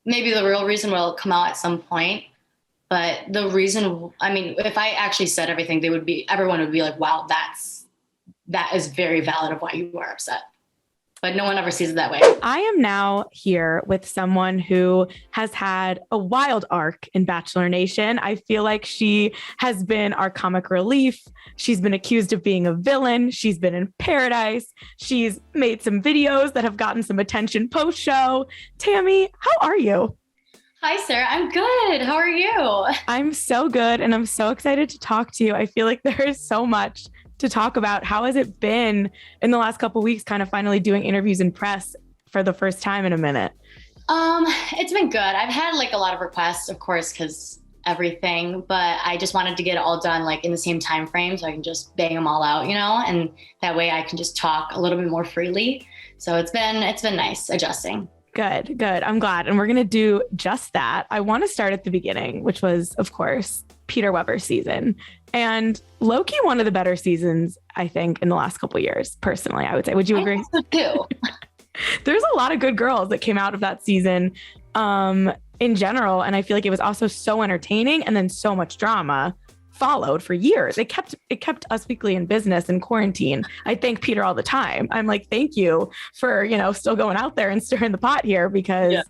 maybe the real reason will come out at some point. But the reason, I mean, if I actually said everything, everyone would be like, wow, that is very valid of why you are upset. But no one ever sees it that way. I am now here with someone who has had a wild arc in Bachelor Nation. I feel like she has been our comic relief. She's been accused of being a villain. She's been in paradise. She's made some videos that have gotten some attention post-show. Tammy, how are you? Hi, Sarah. I'm good. How are you? I'm so good, and I'm so excited to talk to you. I feel like there is so much to talk about. How has it been in the last couple of weeks, kind of finally doing interviews in press for the first time in a minute? It's been good. I've had like a lot of requests, of course, because everything, but I just wanted to get it all done like in the same time frame so I can just bang them all out, and that way I can just talk a little bit more freely. So it's been nice adjusting. Good. I'm glad. And we're going to do just that. I want to start at the beginning, which was, of course, Peter Weber's season. And low-key one of the better seasons, I think, in the last couple of years, personally, I would say. Would you agree? I think so too. There's a lot of good girls that came out of that season in general. And I feel like it was also so entertaining, and then so much drama followed for years. It kept Us Weekly in business in quarantine. I thank Peter all the time. I'm like, thank you for, still going out there and stirring the pot here, because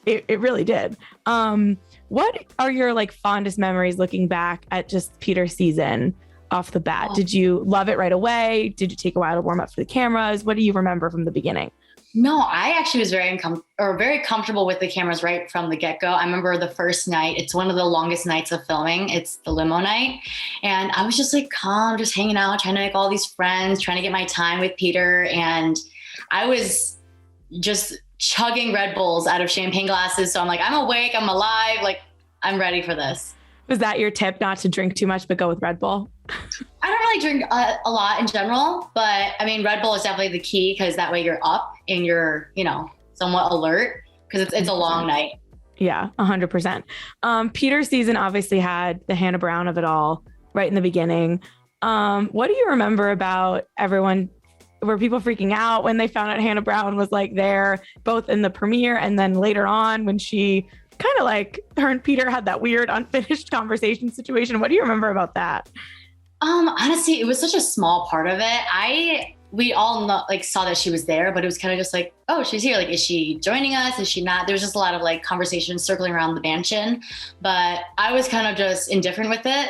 it really did. What are your like fondest memories looking back at just Peter's season off the bat? Did you love it right away? Did it take a while to warm up for the cameras? What do you remember from the beginning? No, I actually was very comfortable with the cameras right from the get-go. I remember the first night, it's one of the longest nights of filming. It's the limo night. And I was just like calm, just hanging out, trying to make all these friends, trying to get my time with Peter. And I was just chugging Red Bulls out of champagne glasses. So I'm like, I'm awake, I'm alive, like I'm ready for this. Was that your tip, not to drink too much, but go with Red Bull? I don't really drink a lot in general, but I mean, Red Bull is definitely the key, because that way you're up and you're, somewhat alert, because it's a long night. Yeah, 100%. Peter's season obviously had the Hannah Brown of it all right in the beginning. What do you remember about everyone? Were people freaking out when they found out Hannah Brown was like there, both in the premiere and then later on when she kind of like her and Peter had that weird unfinished conversation situation? What do you remember about that? Honestly, it was such a small part of it. We all saw that she was there, but it was kind of just like, oh, she's here. Like, is she joining us? Is she not? There was just a lot of like conversations circling around the mansion, but I was kind of just indifferent with it.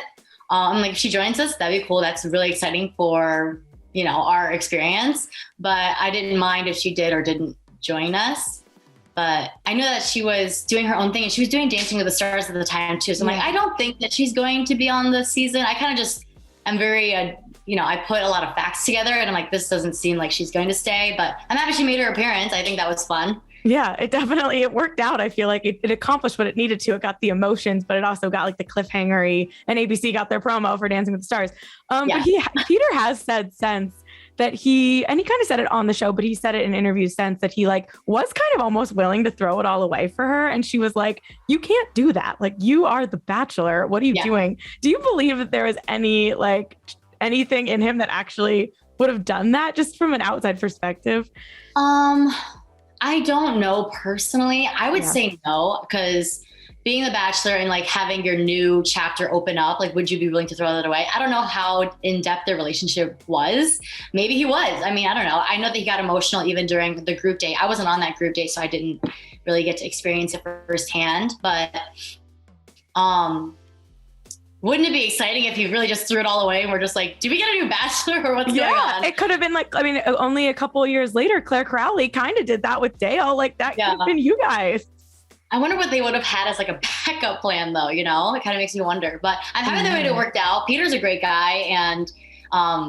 Like, if she joins us, that'd be cool. That's really exciting for, our experience, but I didn't mind if she did or didn't join us. But I knew that she was doing her own thing, and she was doing Dancing with the Stars at the time too. So I'm like, I don't think that she's going to be on the season. I kind of just, I'm very, I put a lot of facts together, and I'm like, this doesn't seem like she's going to stay, but I'm happy she made her appearance. I think that was fun. Yeah, it worked out. I feel like it accomplished what it needed to. It got the emotions, but it also got like the cliffhangery, and ABC got their promo for Dancing with the Stars. But Peter has said since that he kind of said it on the show, but he said it in interviews since that he like was kind of almost willing to throw it all away for her. And she was like, you can't do that. Like, you are the Bachelor. What are you doing? Do you believe that there was anything in him that actually would have done that, just from an outside perspective? I don't know personally. I would say no, because being the Bachelor and like having your new chapter open up, like, would you be willing to throw that away? I don't know how in-depth their relationship was. Maybe he was. I mean, I don't know. I know that he got emotional even during the group date. I wasn't on that group date, so I didn't really get to experience it firsthand. But wouldn't it be exciting if you really just threw it all away and we're just like, do we get a new Bachelor or what's going on? It could have been like, I mean, only a couple of years later, Claire Crowley kind of did that with Dale. Like, that could have been you guys. I wonder what they would have had as like a backup plan though, It kind of makes me wonder, but I'm happy that it worked out. Peter's a great guy, and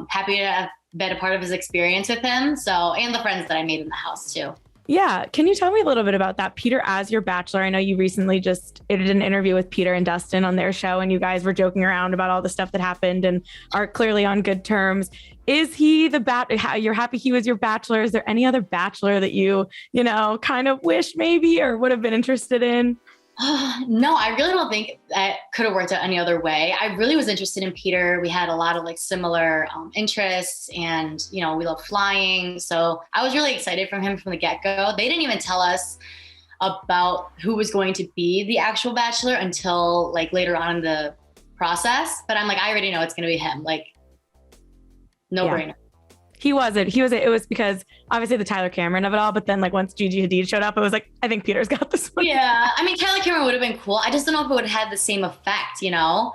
happy to have been a part of his experience with him. So, and the friends that I made in the house too. Yeah. Can you tell me a little bit about that? Peter as your Bachelor. I know you recently just did an interview with Peter and Dustin on their show, and you guys were joking around about all the stuff that happened and are clearly on good terms. Is he you're happy he was your Bachelor? Is there any other Bachelor that you kind of wish maybe or would have been interested in? No, I really don't think that could have worked out any other way. I really was interested in Peter. We had a lot of like similar interests, and we love flying. So I was really excited from him from the get-go. They didn't even tell us about who was going to be the actual Bachelor until like later on in the process. But I'm like, I already know it's going to be him. Like, no brainer. He wasn't. It was because obviously the Tyler Cameron of it all. But then like once Gigi Hadid showed up, it was like, I think Peter's got this one. Yeah. I mean, Tyler Cameron would have been cool. I just don't know if it would have had the same effect, you know?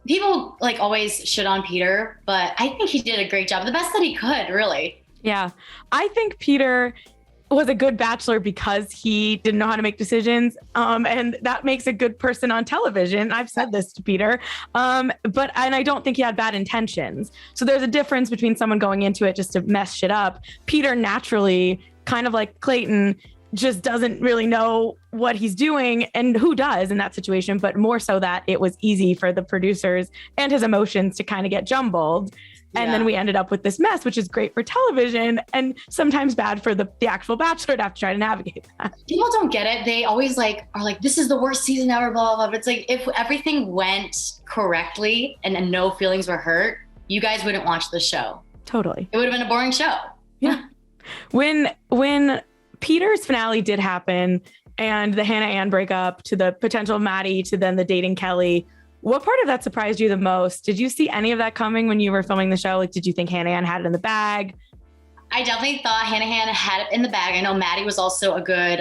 People like always shit on Peter, but I think he did a great job. The best that he could, really. Yeah. I think Peter was a good Bachelor because he didn't know how to make decisions. And that makes a good person on television. I've said this to Peter. And I don't think he had bad intentions. So there's a difference between someone going into it just to mess shit up. Peter naturally, kind of like Clayton, just doesn't really know what he's doing, and who does in that situation, but more so that it was easy for the producers and his emotions to kind of get jumbled. And then we ended up with this mess, which is great for television and sometimes bad for the actual Bachelor to have to try to navigate that. People don't get it. They always like are like, this is the worst season ever, blah, blah, blah. But it's like, if everything went correctly and no feelings were hurt, you guys wouldn't watch the show. Totally. It would have been a boring show. Yeah. When Peter's finale did happen and the Hannah Ann breakup to the potential Maddie to then the dating Kelly, what part of that surprised you the most? Did you see any of that coming when you were filming the show? Like, did you think Hannah Ann had it in the bag? I definitely thought Hannah Ann had it in the bag. I know Maddie was also a good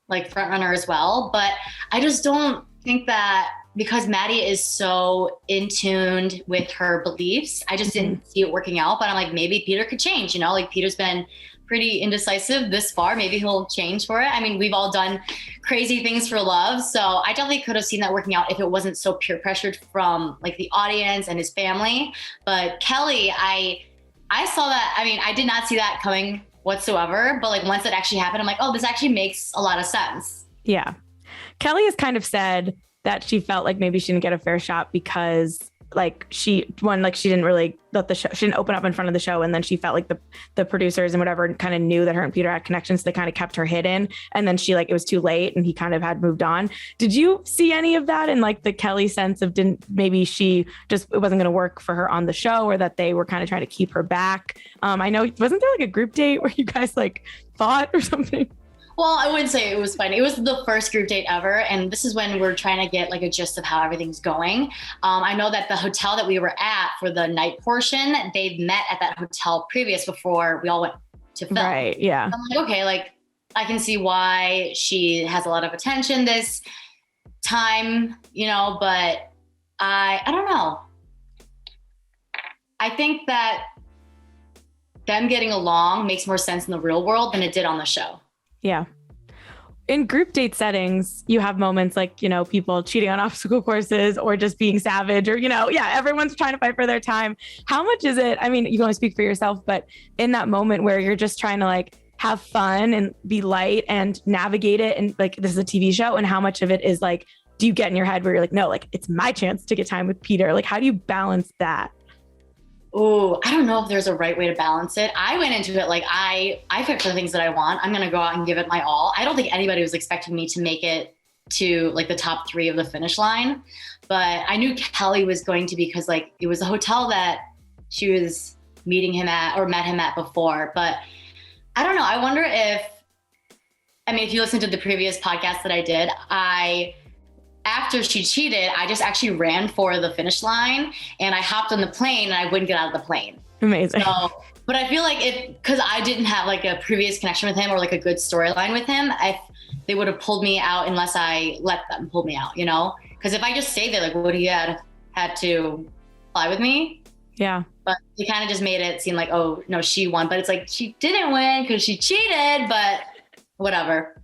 like front runner as well, but I just don't think that because Maddie is so in tuned with her beliefs, I just didn't see it working out. But I'm like, maybe Peter could change, you know, like Peter's been pretty indecisive this far. Maybe he'll change for it. I mean, we've all done crazy things for love. So I definitely could have seen that working out if it wasn't so peer pressured from like the audience and his family. But Kelly, I saw that. I mean, I did not see that coming whatsoever. But like once it actually happened, I'm like, oh, this actually makes a lot of sense. Yeah. Kelly has kind of said that she felt like maybe she didn't get a fair shot because like she didn't really let the show, she didn't open up in front of the show. And then she felt like the producers and whatever kind of knew that her and Peter had connections. So they kind of kept her hidden. And then it was too late and he kind of had moved on. Did you see any of that in like the Kelly sense of maybe it wasn't going to work for her on the show, or that they were kind of trying to keep her back? I know, wasn't there like a group date where you guys like fought or something? Well, I wouldn't say it was funny. It was the first group date ever. And this is when we're trying to get like a gist of how everything's going. I know that the hotel that we were at for the night portion, they'd met at that hotel before we all went to film. Right, yeah. So I'm like, okay, like I can see why she has a lot of attention this time, you know, but I don't know. I think that them getting along makes more sense in the real world than it did on the show. Yeah. In group date settings, you have moments like, you know, people cheating on obstacle courses or just being savage or, you know, everyone's trying to fight for their time. How much is it? I mean, you can only speak for yourself, but in that moment where you're just trying to like have fun and be light and navigate it, and like this is a TV show, and how much of it is like, do you get in your head where you're like, no, like it's my chance to get time with Peter? Like, how do you balance that? Oh, I don't know if there's a right way to balance it. I went into it like I picked the things that I want. I'm going to go out and give it my all. I don't think anybody was expecting me to make it to like the top 3 of the finish line, but I knew Kelly was going to, because like it was a hotel that she was meeting him at or met him at before. But I don't know. I wonder if you listen to the previous podcast that I did, after she cheated, I just actually ran for the finish line and I hopped on the plane and I wouldn't get out of the plane. Amazing. So, but I feel like because I didn't have like a previous connection with him or like a good storyline with him, they would have pulled me out unless I let them pull me out, you know? Because if I just stayed there, like would he had to fly with me? Yeah. But he kind of just made it seem like, oh, no, she won. But it's like, she didn't win because she cheated, but whatever.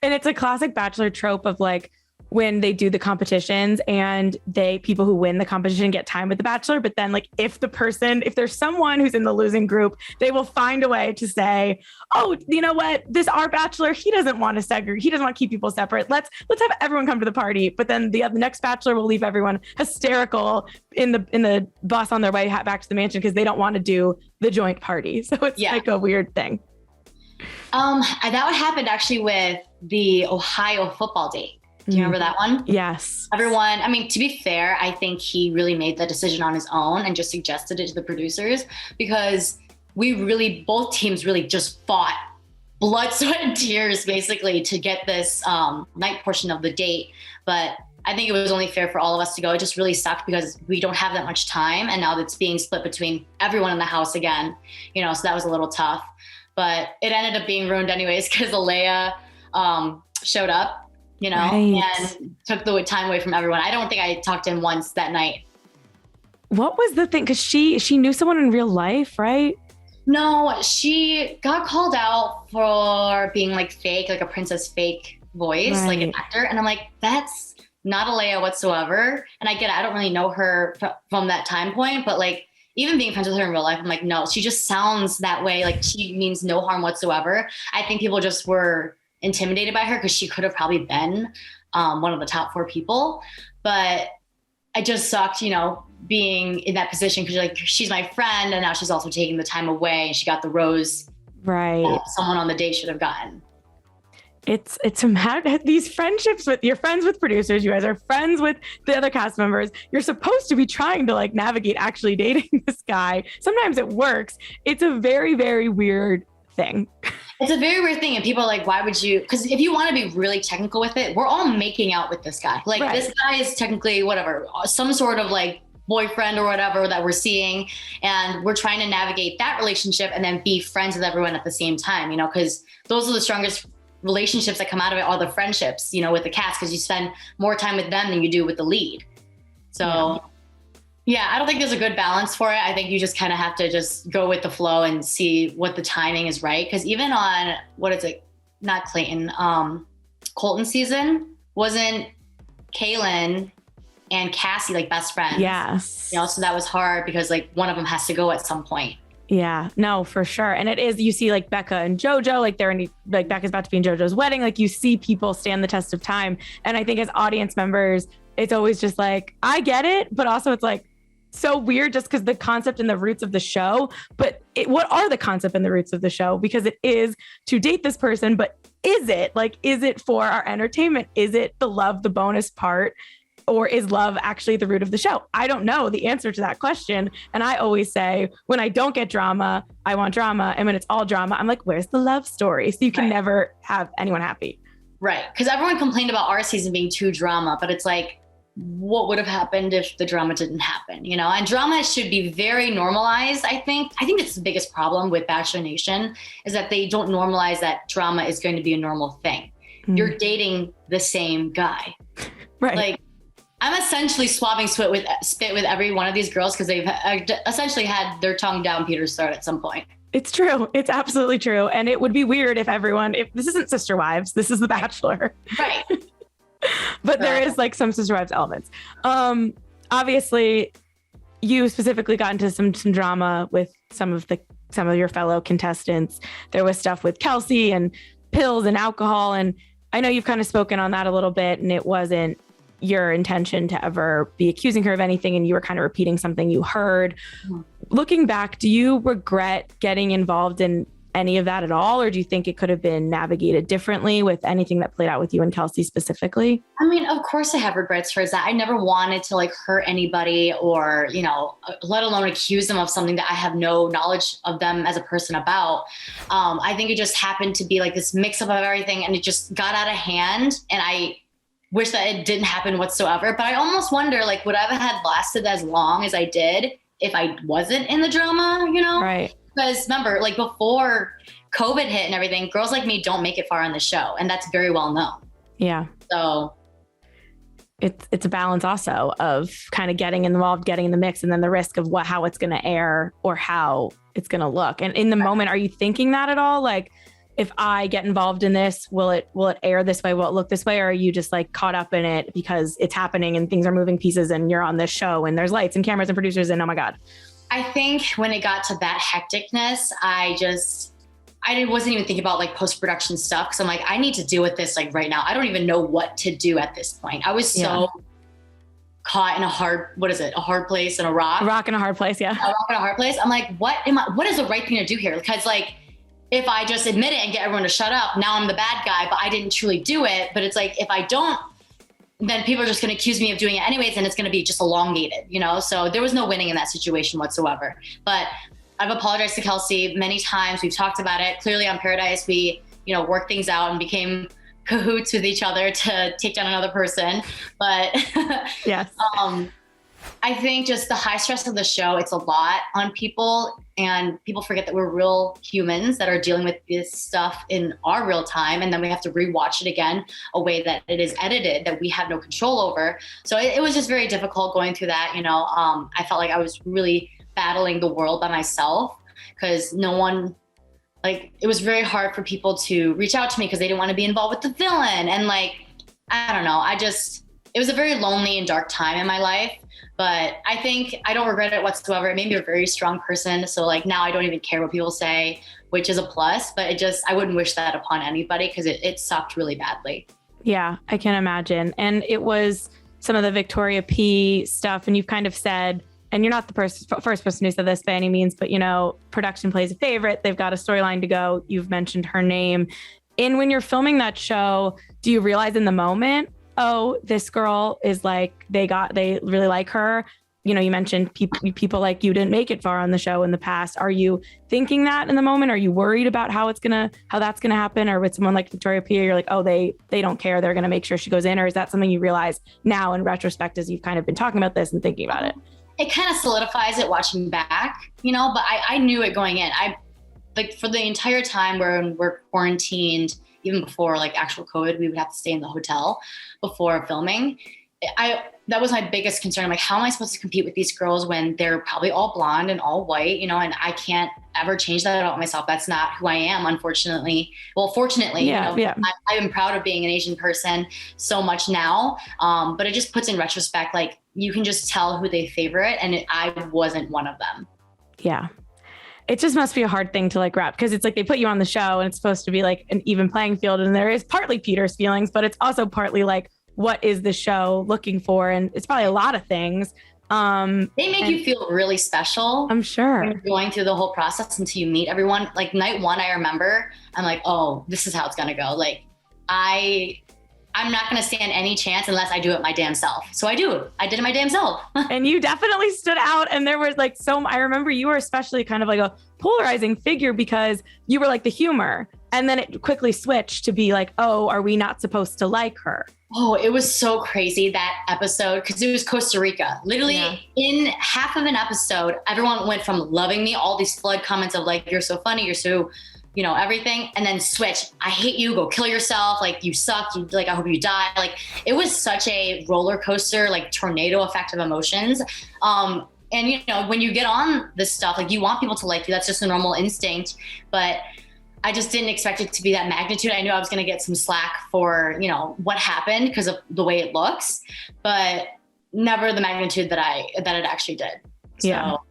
And it's a classic Bachelor trope of like, when they do the competitions and people who win the competition get time with the Bachelor. But then like if there's someone who's in the losing group, they will find a way to say, oh, you know what, our Bachelor, he doesn't want to segregate. He doesn't want to keep people separate. Let's have everyone come to the party. But then the next Bachelor will leave everyone hysterical in the bus on their way back to the mansion because they don't want to do the joint party. So it's like a weird thing. That happened actually with the Ohio football date. Do you remember that one? Yes. Everyone, to be fair, I think he really made that decision on his own and just suggested it to the producers because both teams really just fought blood, sweat, and tears basically to get this night portion of the date. But I think it was only fair for all of us to go. It just really sucked because we don't have that much time. And now it's being split between everyone in the house again, so that was a little tough. But it ended up being ruined anyways because Alea showed up, Right. and took the time away from everyone. I don't think I talked to him once that night. What was the thing? Because she knew someone in real life, right? No, she got called out for being like fake, like a princess fake voice, like an actor. And I'm like, that's not Alea whatsoever. And I get it. I don't really know her from that time point, but like even being friends with her in real life, I'm like, no, she just sounds that way. Like she means no harm whatsoever. I think people just were intimidated by her because she could have probably been one of the top 4 people. But I just sucked, being in that position because like she's my friend and now she's also taking the time away and she got the rose right someone on the date should have gotten. It's these friendships with you're friends with producers, you guys are friends with the other cast members, you're supposed to be trying to like navigate actually dating this guy. Sometimes it works. It's a very, very weird thing. It's a very weird thing. And people are like, why would you? Because if you want to be really technical with it, we're all making out with this guy. Like This guy is technically whatever, some sort of like boyfriend or whatever that we're seeing. And we're trying to navigate that relationship and then be friends with everyone at the same time, because those are the strongest relationships that come out of it, are the friendships, with the cast, because you spend more time with them than you do with the lead. So yeah, I don't think there's a good balance for it. I think you just kind of have to just go with the flow and see what the timing is right. Because even on, not Clayton, Colton season, wasn't Kaylin and Cassie like best friends? Yes. So that was hard because like one of them has to go at some point. Yeah, no, for sure. And it is, you see like Becca and JoJo, like like Becca's about to be in JoJo's wedding. Like you see people stand the test of time. And I think as audience members, it's always just like, I get it, but also it's like, so weird just because the concept and the roots of the show, but what are the concept and the roots of the show? Because it is to date this person, but is it for our entertainment? Is it the love, the bonus part? Or is love actually the root of the show? I don't know the answer to that question. And I always say, when I don't get drama, I want drama. And when it's all drama, I'm like, where's the love story? So you can never have anyone happy. Right. Because everyone complained about our season being too drama, but it's like, what would have happened if the drama didn't happen, And drama should be very normalized, I think. I think it's the biggest problem with Bachelor Nation is that they don't normalize that drama is going to be a normal thing. Mm. You're dating the same guy. Right. Like, I'm essentially swapping spit with every one of these girls because they've essentially had their tongue down Peter's throat at some point. It's true. It's absolutely true. And it would be weird if this isn't Sister Wives, this is The Bachelor. Right. But there is like some Sister Wives elements. Obviously, you specifically got into some drama with some of your fellow contestants. There was stuff with Kelsey and pills and alcohol. And I know you've kind of spoken on that a little bit, and it wasn't your intention to ever be accusing her of anything. And you were kind of repeating something you heard. Mm-hmm. Looking back, do you regret getting involved in any of that at all? Or do you think it could have been navigated differently with anything that played out with you and Kelsey specifically? I mean, of course I have regrets towards that. I never wanted to like hurt anybody or, let alone accuse them of something that I have no knowledge of them as a person about. I think it just happened to be like this mix up of everything and it just got out of hand. And I wish that it didn't happen whatsoever. But I almost wonder, like, would I have had lasted as long as I did if I wasn't in the drama, Right. Because remember, like before COVID hit and everything, girls like me don't make it far on the show. And that's very well known. Yeah. So it's a balance also of kind of getting involved, getting in the mix, and then the risk of how it's going to air or how it's going to look. And in the moment, are you thinking that at all? Like, if I get involved in this, will it air this way? Will it look this way? Or are you just like caught up in it because it's happening and things are moving pieces and you're on this show and there's lights and cameras and producers and oh my God. I think when it got to that hecticness, I wasn't even thinking about like post-production stuff. Cause I'm like, I need to deal with this like right now. I don't even know what to do at this point. I was so caught in a hard place and a rock. A rock and a hard place. Yeah. A rock and a hard place. I'm like, what is the right thing to do here? Because like, if I just admit it and get everyone to shut up, now I'm the bad guy, but I didn't truly do it. But it's like, if I don't, then people are just going to accuse me of doing it anyways. And it's going to be just elongated, So there was no winning in that situation whatsoever. But I've apologized to Kelsey many times. We've talked about it. Clearly on Paradise, we worked things out and became cahoots with each other to take down another person. But yes. I think just the high stress of the show, it's a lot on people, and people forget that we're real humans that are dealing with this stuff in our real time. And then we have to rewatch it again, a way that it is edited that we have no control over. So it was just very difficult going through that. I felt like I was really battling the world by myself, because no one, it was very hard for people to reach out to me because they didn't want to be involved with the villain. And I don't know, it was a very lonely and dark time in my life. But I think I don't regret it whatsoever. It made me a very strong person. So now I don't even care what people say, which is a plus. But I wouldn't wish that upon anybody, because it sucked really badly. Yeah, I can imagine. And it was some of the Victoria P stuff. And you've kind of said, and you're not the first person who said this by any means, but production plays a favorite. They've got a storyline to go. You've mentioned her name. And when you're filming that show, do you realize in the moment, oh, this girl is they really like her? You mentioned people like you didn't make it far on the show in the past. Are you thinking that in the moment? Are you worried about how that's gonna happen? Or with someone like Victoria P, you're like, oh, they don't care, they're gonna make sure she goes in? Or is that something you realize now in retrospect as you've kind of been talking about this and thinking about it? It kind of solidifies it watching back, but I knew it going in. For the entire time when we're quarantined, even before actual COVID, we would have to stay in the hotel before filming. That was my biggest concern. I'm like, how am I supposed to compete with these girls when they're probably all blonde and all white, and I can't ever change that about myself. That's not who I am, unfortunately. Well, fortunately, I am proud of being an Asian person so much now. But it just puts in retrospect, you can just tell who they favorite, and I wasn't one of them. Yeah. It just must be a hard thing to wrap, because it's they put you on the show and it's supposed to be an even playing field. And there is partly Peter's feelings, but it's also partly what is the show looking for? And it's probably a lot of things. They make you feel really special. I'm sure. When you're going through the whole process until you meet everyone. Night one, I remember, I'm like, oh, this is how it's going to go. I'm not going to stand any chance unless I do it my damn self. So I do. I did it my damn self. And you definitely stood out. And there was I remember you were especially kind of a polarizing figure, because you were the humor. And then it quickly switched to be oh, are we not supposed to like her? Oh, it was so crazy, that episode, because it was Costa Rica. Literally in half of an episode, everyone went from loving me, all these flood comments of you're so funny, you're so, everything. And then switch. I hate you. Go kill yourself. You suck. You I hope you die. It was such a roller coaster, tornado effect of emotions. And when you get on this stuff, you want people to like you. That's just a normal instinct. But I just didn't expect it to be that magnitude. I knew I was going to get some slack for, what happened because of the way it looks, but never the magnitude that it actually did. Yeah. So,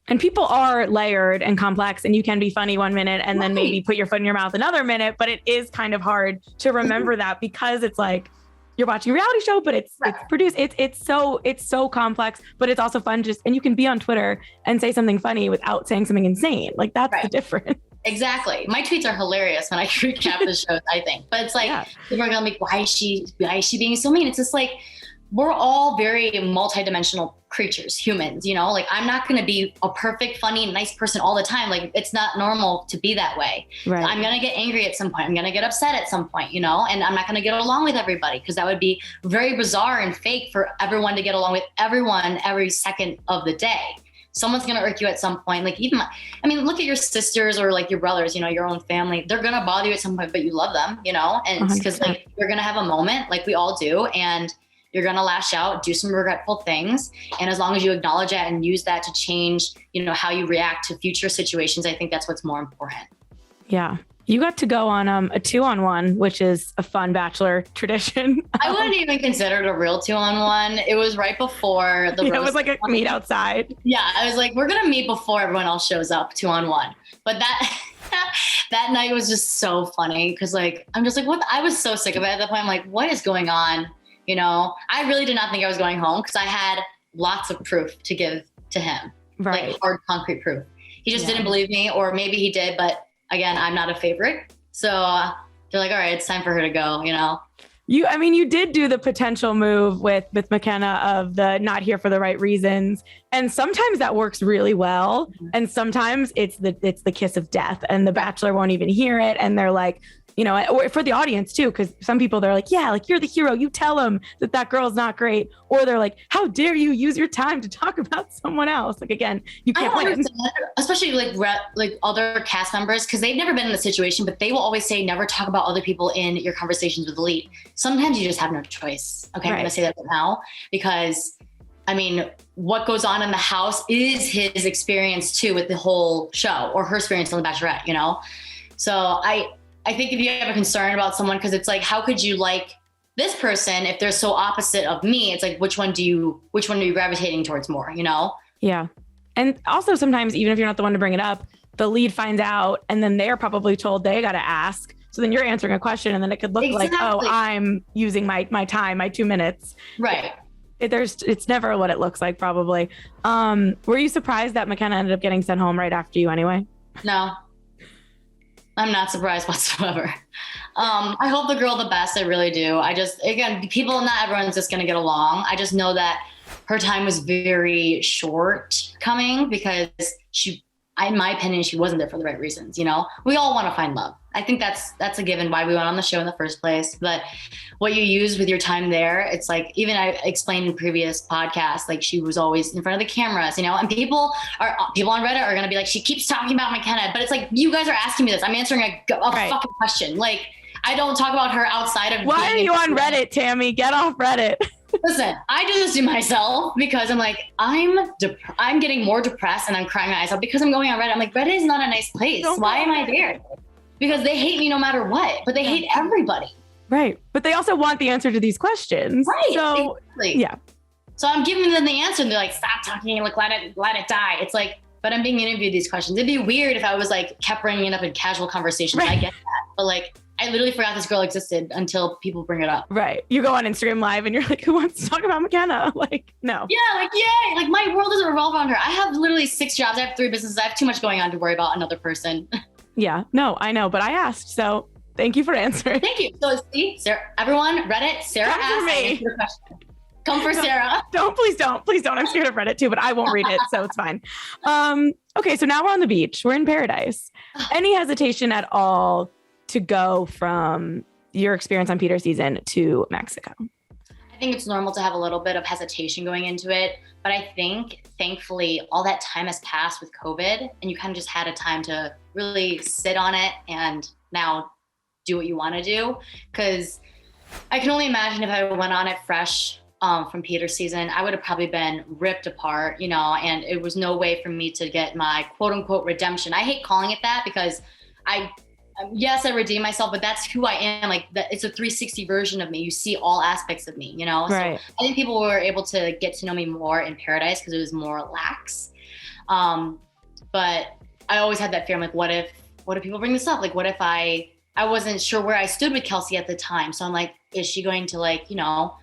and people are layered and complex, and you can be funny one minute and then maybe put your foot in your mouth another minute, but it is kind of hard to remember that, because it's you're watching a reality show, but it's produced. It's so complex, but it's also fun. And you can be on Twitter and say something funny without saying something insane. That's the difference. Exactly. My tweets are hilarious when I recap the shows, I think. But it's people are gonna be why is she being so mean? It's just we're all very multidimensional creatures, humans, I'm not going to be a perfect, funny, nice person all the time. It's not normal to be that way. Right. I'm going to get angry at some point. I'm going to get upset at some point, and I'm not going to get along with everybody, because that would be very bizarre and fake for everyone to get along with everyone every second of the day. Someone's going to irk you at some point. Look at your sisters or your brothers, your own family. They're going to bother you at some point, but you love them, and it's because you're going to have a moment we all do. And you're going to lash out, do some regretful things. And as long as you acknowledge that and use that to change, how you react to future situations, I think that's what's more important. Yeah. You got to go on a 2-on-1, which is a fun Bachelor tradition. I wouldn't even consider it a real 2-on-1. It was right before the it was a meet outside. Yeah, I was we're going to meet before everyone else shows up, 2-on-1. But that night was just so funny, because I'm just what? I was so sick of it at that point. I'm what is going on? I really did not think I was going home, because I had lots of proof to give to him, hard, concrete proof. He just didn't believe me, or maybe he did, but again, I'm not a favorite. So they're all right, it's time for her to go, You did do the potential move with McKenna of the not here for the right reasons. And sometimes that works really well. Mm-hmm. And sometimes it's the kiss of death, and the Bachelor won't even hear it. And they're you know, or for the audience too, because some people, they're like, yeah, like you're the hero, you tell them that girl's not great, or they're like, how dare you use your time to talk about someone else? Like, again, you can't win. Especially like other cast members, because they've never been in the situation, but they will always say never talk about other people in your conversations with the lead. Sometimes you just have no choice. Okay, I'm gonna say that now, because I mean, what goes on in the house is his experience too with the whole show, or her experience on The Bachelorette, you know? So I think if you have a concern about someone, because it's like, how could you like this person if they're so opposite of me? It's like, which one are you gravitating towards more, you know? Yeah. And also sometimes, even if you're not the one to bring it up, the lead finds out and then they're probably told they got to ask. So then you're answering a question and then it could look like, oh, I'm using my time, my 2 minutes. Right. It's never what it looks like, probably. Were you surprised that McKenna ended up getting sent home right after you anyway? No. I'm not surprised whatsoever. I hope the girl the best. I really do. Again, not everyone's just going to get along. I just know that her time was very short coming because in my opinion, she wasn't there for the right reasons. You know, we all want to find love. I think that's a given why we went on the show in the first place. But what you use with your time there, it's like, even I explained in previous podcasts, like she was always in front of the cameras, you know, and people on Reddit are going to be like, she keeps talking about McKenna, but it's like, you guys are asking me this. I'm answering a fucking question. Like, I don't talk about her outside of. Why are you on Reddit, Tammy? Get off Reddit. Listen, I do this to myself because I'm like, I'm getting more depressed and I'm crying my eyes out because I'm going on Reddit. I'm like, Reddit is not a nice place. Why am I there? Because they hate me no matter what, but they hate everybody. Right. But they also want the answer to these questions. Right. So, exactly. Yeah. So I'm giving them the answer and they're like, stop talking, like, let it die. It's like, but I'm being interviewed these questions. It'd be weird if I was like, kept bringing it up in casual conversations. Right. I get that. But like, I literally forgot this girl existed until people bring it up. Right. You go on Instagram Live and you're like, who wants to talk about McKenna? Like, no. Yeah, like, yay. Like, my world doesn't revolve around her. I have literally 6 jobs. I have 3 businesses. I have too much going on to worry about another person. Yeah, no, I know, but I asked, so thank you for answering. Thank you. So, see, Sarah, everyone, Reddit, Sarah asked. Come for Sarah. Please don't. I'm scared of Reddit too, but I won't read it, so it's fine. Okay, so now we're on the beach. We're in paradise. Any hesitation at all to go from your experience on Peter's season to Mexico? I think it's normal to have a little bit of hesitation going into it, but I think thankfully all that time has passed with COVID and you kind of just had a time to really sit on it and now do what you want to do. Because I can only imagine if I went on it fresh from Peter's season, I would have probably been ripped apart, you know, and it was no way for me to get my quote unquote redemption. I hate calling it that because yes, I redeem myself, but that's who I am. Like, it's a 360 version of me. You see all aspects of me, you know? Right. So I think people were able to get to know me more in Paradise because it was more lax. But I always had that fear. I'm like, what if people bring this up? Like, what if I wasn't sure where I stood with Kelsey at the time. So I'm like, is she going to, like, you know,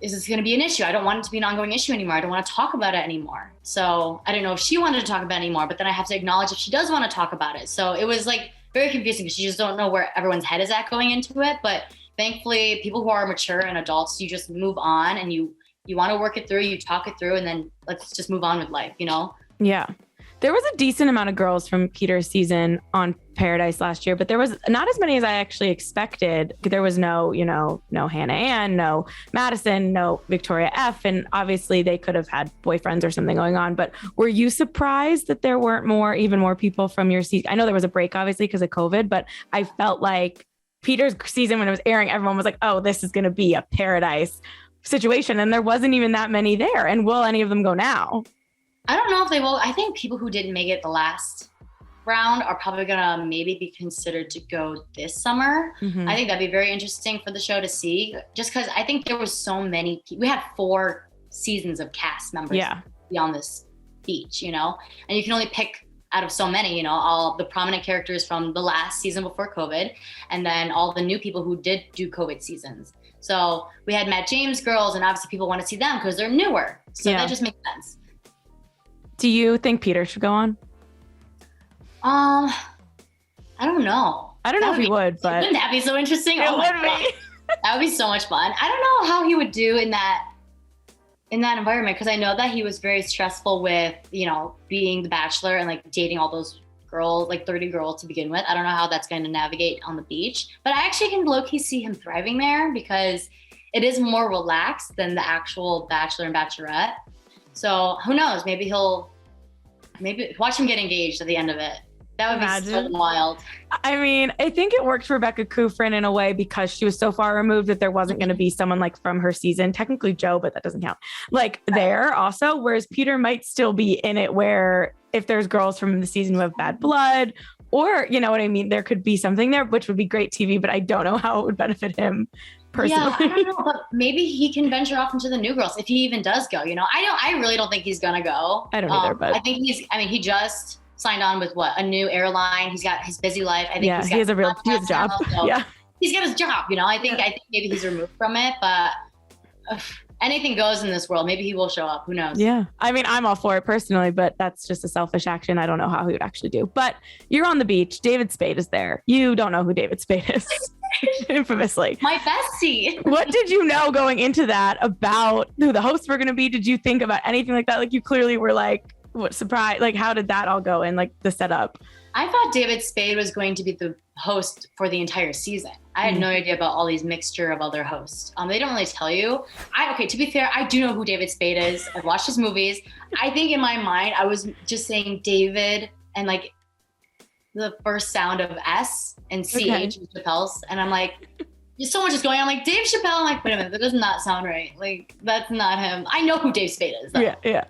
is this going to be an issue? I don't want it to be an ongoing issue anymore. I don't want to talk about it anymore. So I didn't know if she wanted to talk about it anymore, but then I have to acknowledge if she does want to talk about it. So it was like, very confusing because you just don't know where everyone's head is at going into it. But thankfully, people who are mature and adults, you just move on and you want to work it through, you talk it through, and then let's just move on with life, you know? Yeah. There was a decent amount of girls from Peter's season on Paradise last year, but there was not as many as I actually expected. There was no Hannah Ann, no Madison, no Victoria F. And obviously they could have had boyfriends or something going on. But were you surprised that there weren't even more people from your season? I know there was a break, obviously, because of COVID, but I felt like Peter's season, when it was airing, everyone was like, oh, this is going to be a Paradise situation. And there wasn't even that many there. And will any of them go now? I don't know if they will. I think people who didn't make it the last round are probably gonna maybe be considered to go this summer. Mm-hmm. I think that'd be very interesting for the show to see, just because I think there was so many. We had 4 seasons of cast members be on this beach, you know, and you can only pick out of so many, you know, all the prominent characters from the last season before COVID, and then all the new people who did do COVID seasons. So we had Matt James girls, and obviously people want to see them because they're newer. So that just makes sense. Do you think Peter should go on? I don't know. I don't know if he would, but wouldn't that be so interesting? It would be. That would be so much fun. I don't know how he would do in that environment, because I know that he was very stressful with, you know, being the Bachelor and like dating all those girl, like 30 girls to begin with. I don't know how that's going to navigate on the beach, but I actually can low-key see him thriving there because it is more relaxed than the actual Bachelor and Bachelorette. So who knows? Maybe watch him get engaged at the end of it. That would be so wild. I mean, I think it worked for Becca Kufrin in a way because she was so far removed that there wasn't going to be someone like from her season, technically Joe, but that doesn't count, like there also. Whereas Peter might still be in it where if there's girls from the season who have bad blood or, you know what I mean? There could be something there, which would be great TV, but I don't know how it would benefit him personally. Yeah, I don't know, but maybe he can venture off into the New Girls if he even does go, you know? I really don't think he's going to go. I don't either, but I think he just signed on with a new airline. He's got his busy life. I think he has a job. So yeah, he's got his job. You know, I think maybe he's removed from it, but anything goes in this world. Maybe he will show up. Who knows? Yeah, I mean, I'm all for it personally, but that's just a selfish action. I don't know how he would actually do. But you're on the beach. David Spade is there. You don't know who David Spade is, infamously. My bestie. What did you know going into that about who the hosts were going to be? Did you think about anything like that? Like you clearly were like, what surprise, like how did that all go in, like the setup? I thought David Spade was going to be the host for the entire season. I had no idea about all these mixture of other hosts. They don't really tell you. To be fair, I do know who David Spade is. I've watched his movies. I think in my mind, I was just saying David and like the first sound of S and CH with Chappelle's. And I'm like, so much is going on. I'm like, Dave Chappelle. I'm like, wait a minute, that does not sound right. Like, that's not him. I know who Dave Spade is, though. Yeah.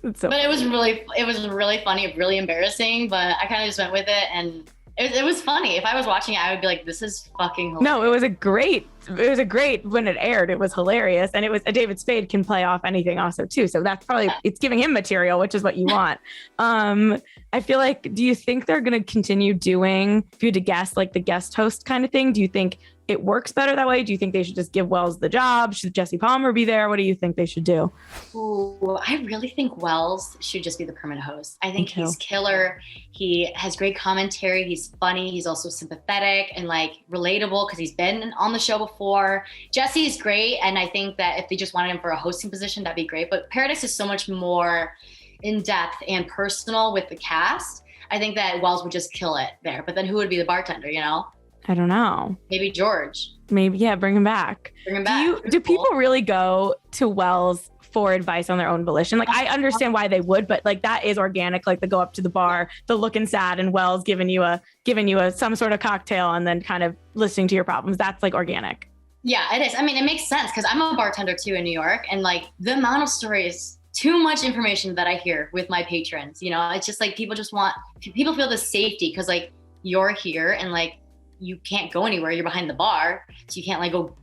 But it was really funny, really embarrassing, but I kind of just went with it and it was funny. If I was watching it, I would be like, this is fucking hilarious. No, it was a great when it aired. It was hilarious. And it was David Spade can play off anything also too. So that's probably, it's giving him material, which is what you want. I feel like, do you think they're going to continue doing, if you had to guess, like the guest host kind of thing? Do you think it works better that way? Do you think they should just give Wells the job? Should Jesse Palmer be there? What do you think they should do? Ooh, I really think Wells should just be the permanent host. I think he's killer. He has great commentary. He's funny. He's also sympathetic and like relatable because he's been on the show before. Jesse's great. And I think that if they just wanted him for a hosting position, that'd be great. But Paradise is so much more in depth and personal with the cast. I think that Wells would just kill it there. But then who would be the bartender, you know? I don't know. Maybe George. Maybe, yeah, bring him back. Do people really go to Wells for advice on their own volition? Like, I understand why they would, but like that is organic. Like, they go up to the bar, the looking sad, and Wells giving you a some sort of cocktail, and then kind of listening to your problems. That's like organic. Yeah, it is. I mean, it makes sense because I'm a bartender too in New York, and like the amount of stories, too much information that I hear with my patrons. You know, it's just like people feel the safety because like you're here and like you can't go anywhere. You're behind the bar, so you can't like go,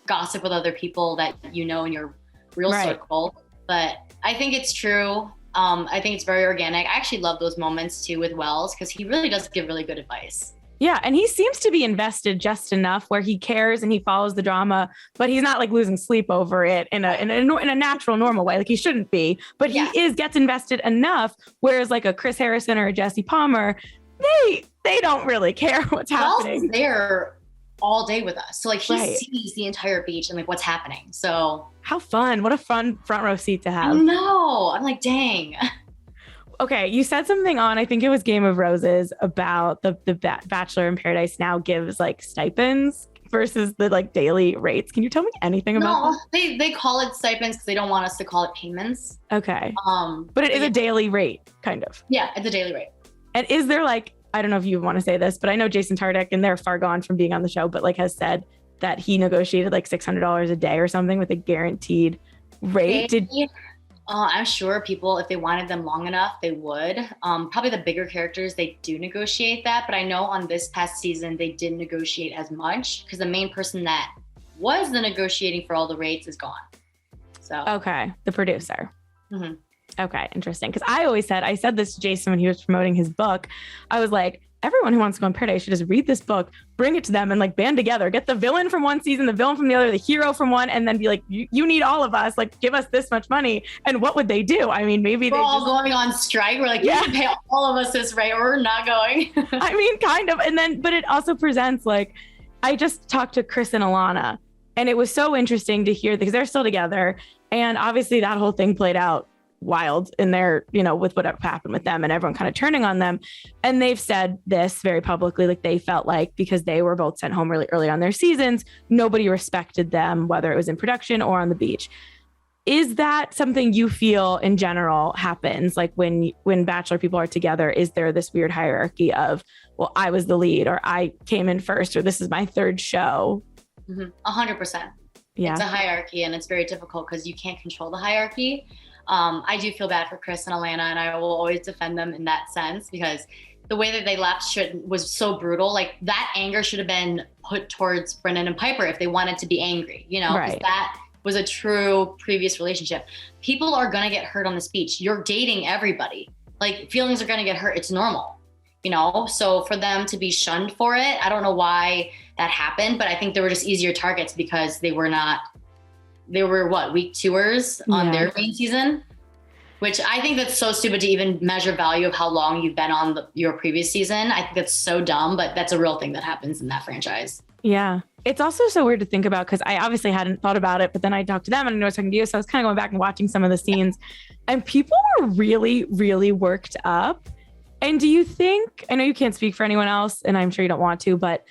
gossip with other people that you know in your real circle. But I think it's true. I think it's very organic. I actually love those moments too with Wells because he really does give really good advice. Yeah, and he seems to be invested just enough where he cares and he follows the drama, but he's not like losing sleep over it in a natural, normal way. Like he shouldn't be, but he gets invested enough. Whereas like a Chris Harrison or a Jesse Palmer, they don't really care what's happening. Wells there all day with us, so like he sees the entire beach and like what's happening. So how fun! What a fun front row seat to have. I know. I'm like, dang. Okay, you said something on, I think it was Game of Roses, about the Bachelor in Paradise now gives like stipends versus the like daily rates. Can you tell me anything about that? They call it stipends because they don't want us to call it payments. Okay. But it is a daily rate, kind of. Yeah, it's a daily rate. And is there like, I don't know if you want to say this, but I know Jason Tartick, and they're far gone from being on the show, but like has said that he negotiated like $600 a day or something with a guaranteed rate. I'm sure people, if they wanted them long enough, they would. Probably the bigger characters, they do negotiate that. But I know on this past season, they didn't negotiate as much because the main person that was the negotiating for all the rates is gone. So okay, the producer. Mm-hmm. Okay, interesting. Because I said this to Jason when he was promoting his book. I was like, everyone who wants to go on Paradise should just read this book, bring it to them, and like band together. Get the villain from one season, the villain from the other, the hero from one, and then be like, you need all of us. Like, give us this much money. And what would they do? I mean, maybe we're all going on strike. We're like, you can pay all of us this rate, or we're not going. I mean, kind of. And then, but it also presents like, I just talked to Chris and Alana, and it was so interesting to hear because they're still together, and obviously that whole thing played out wild in their, with what happened with them and everyone kind of turning on them. And they've said this very publicly, like they felt like because they were both sent home really early on their seasons, nobody respected them, whether it was in production or on the beach. Is that something you feel in general happens? Like when Bachelor people are together, is there this weird hierarchy of, well, I was the lead, or I came in first, or this is my third show? 100%. Yeah. It's a hierarchy, and it's very difficult because you can't control the hierarchy. I do feel bad for Chris and Alana, and I will always defend them in that sense, because the way that they left was so brutal. Like that anger should have been put towards Brendan and Piper if they wanted to be angry, because that was a true previous relationship. People are going to get hurt on this beach. You're dating everybody. Like feelings are going to get hurt. It's normal, So for them to be shunned for it, I don't know why that happened, but I think they were just easier targets because they were week twoers on their main season, which I think that's so stupid to even measure value of how long you've been on your previous season. I think that's so dumb, but that's a real thing that happens in that franchise. Yeah. It's also so weird to think about because I obviously hadn't thought about it, but then I talked to them and I know I was talking to you. So I was kind of going back and watching some of the scenes and people were really, really worked up. And do you think, I know you can't speak for anyone else and I'm sure you don't want to, but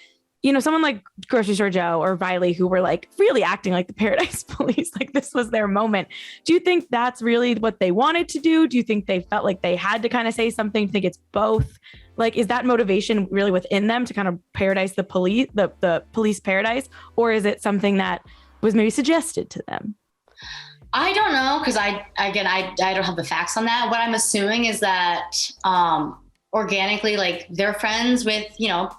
someone like Grocery Store Joe or Riley, who were like really acting like the Paradise Police, like this was their moment. Do you think that's really what they wanted to do? Do you think they felt like they had to kind of say something? Do you think it's both? Like, is that motivation really within them to kind of paradise the police, the police paradise? Or is it something that was maybe suggested to them? I don't know. Cause I don't have the facts on that. What I'm assuming is that, organically, like they're friends with,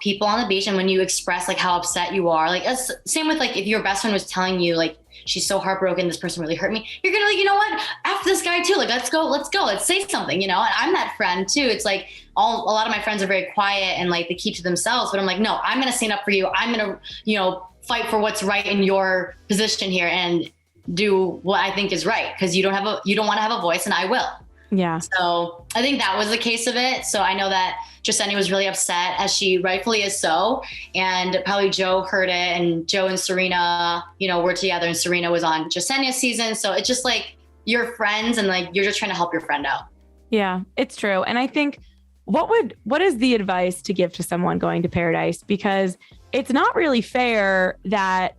people on the beach. And when you express like how upset you are, like same with like, if your best friend was telling you like, she's so heartbroken, this person really hurt me, you're gonna like, you know what, F this guy too. Like, let's go, let's say something, and I'm that friend too. It's like a lot of my friends are very quiet and like they keep to themselves, but I'm like, no, I'm gonna stand up for you. I'm gonna, fight for what's right in your position here and do what I think is right. Cause you don't want to have a voice and I will. Yeah. So I think that was the case of it. So I know that Jasenia was really upset, as she rightfully is so. And probably Joe heard it, and Joe and Serena, were together, and Serena was on Jasenia's season. So it's just like you're friends and like you're just trying to help your friend out. Yeah, it's true. And I think what is the advice to give to someone going to Paradise? Because it's not really fair that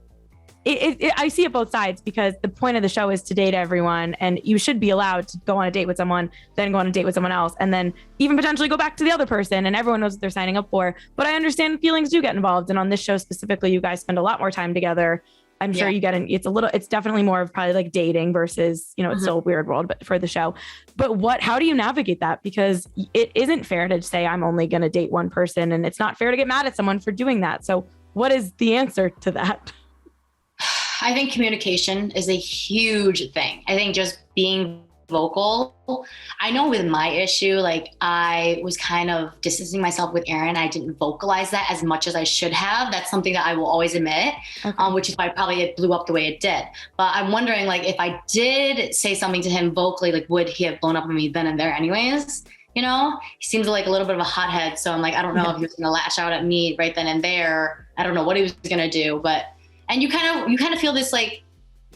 I see it both sides, because the point of the show is to date everyone, and you should be allowed to go on a date with someone, then go on a date with someone else, and then even potentially go back to the other person, and everyone knows what they're signing up for. But I understand feelings do get involved. And on this show specifically, you guys spend a lot more time together. I'm sure you get in, it's definitely more of probably like dating versus, it's still a weird world, but for the show. But how do you navigate that? Because it isn't fair to say I'm only going to date one person, and it's not fair to get mad at someone for doing that. So what is the answer to that? I think communication is a huge thing. I think just being vocal. I know with my issue, like I was kind of distancing myself with Aaron. I didn't vocalize that as much as I should have. That's something that I will always admit, which is why probably it blew up the way it did. But I'm wondering, like, if I did say something to him vocally, like, would he have blown up on me then and there anyways? He seems like a little bit of a hothead. So I'm like, I don't know if he was going to lash out at me right then and there. I don't know what he was going to do, and you kind of feel this like